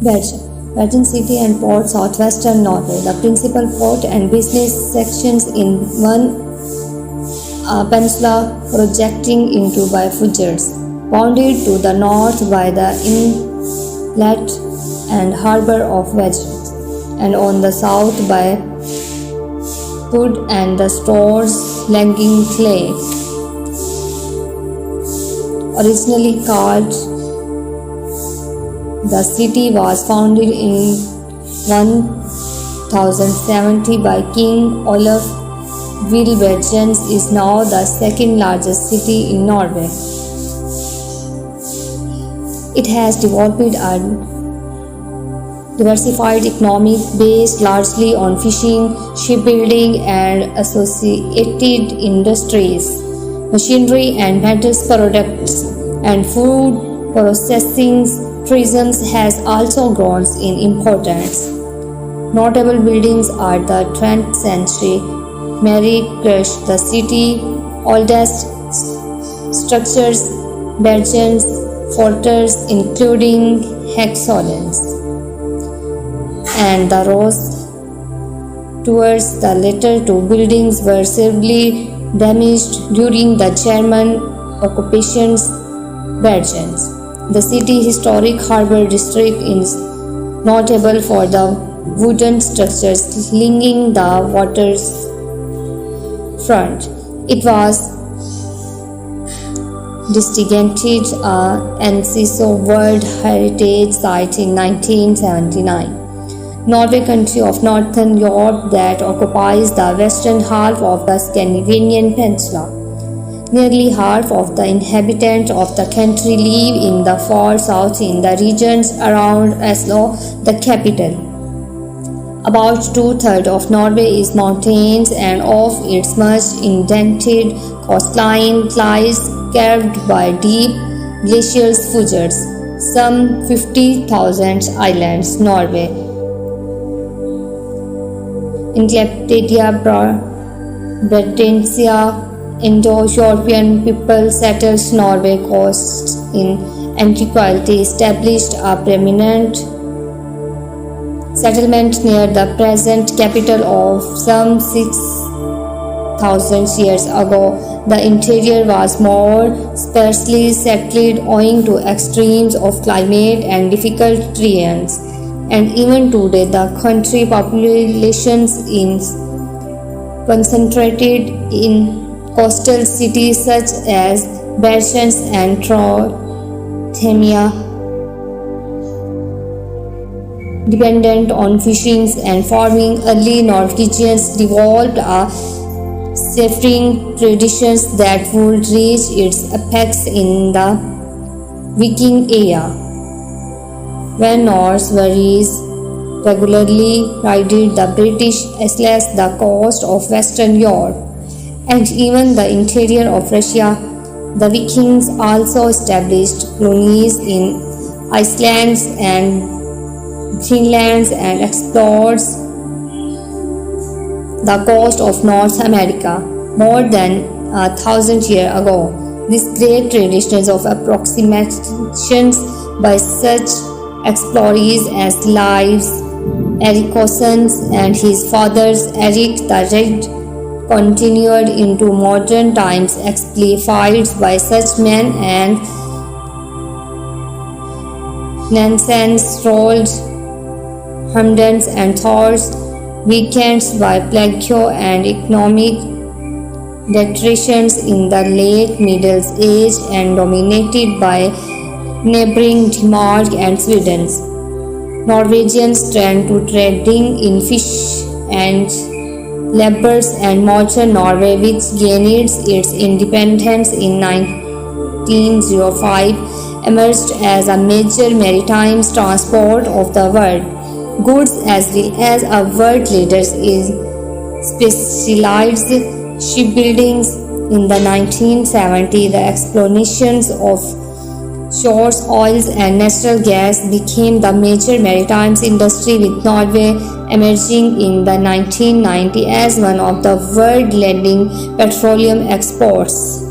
Bergen City and Port, southwestern Norway. The principal port and business sections in one peninsula projecting into By Fjord, bounded to the north by the inlet and harbour of Vågen, and on the south by Pudde and the Store Lungegårds Lake. Originally called, the city was founded in 1070 by King Olaf. Vågen is now the second largest city in Norway. It has developed a diversified economy based largely on fishing, shipbuilding, and associated industries, machinery and metals products, and food processing. Tourism has also grown in importance. Notable buildings are the 20th century Mary Church, the city's oldest structures, Bergen fortress including hexagons, and the roads towards the latter two buildings were severely damaged during the German occupation's Bergen. The city's historic harbour district is notable for the wooden structures linking the waterfront. It was designated a UNESCO World Heritage Site in 1979. Norway, country of Northern Europe that occupies the western half of the Scandinavian peninsula. Nearly half of the inhabitants of the country live in the far south in the regions around Oslo, the capital. About two-thirds of Norway is mountains, and of its much indented coastline lies carved by deep glacial fissures. Some 50,000 islands. Norway. Encyclopedia Britannica. Indo-European people settled Norway coast in antiquity, established a permanent settlement near the present capital of some 6,000 years ago. The interior was more sparsely settled owing to extremes of climate and difficult terrains, and even today the country population is concentrated in coastal cities such as Bergen and Trondheim, dependent on fishing and farming. Early Norwegians developed a seafaring tradition that would reach its apex in the Viking era, when Norse warriors regularly raided the British as the coast of Western Europe and even the interior of Russia. The Vikings also established colonies in Iceland and Greenland and explored the coast of North America more than 1,000 years ago. This great tradition of approximations by such explorers as Leif Erikson and his fathers Erik the Red continued into modern times, exemplified by such men and Nansen, Strolled, Hamdens and Thor's weekends by plague and economic deteriorations in the late Middle Age and dominated by neighboring Denmark and Sweden. Norwegians turned to trading in fish and labors, and modern Norway, which gained its independence in 1905, emerged as a major maritime transport of the world. Goods as well as a world leader in specialized shipbuilding. In the 1970s, the explorations of shores, oils and natural gas became the major maritime industry, with Norway emerging in the 1990s as one of the world's leading petroleum exports.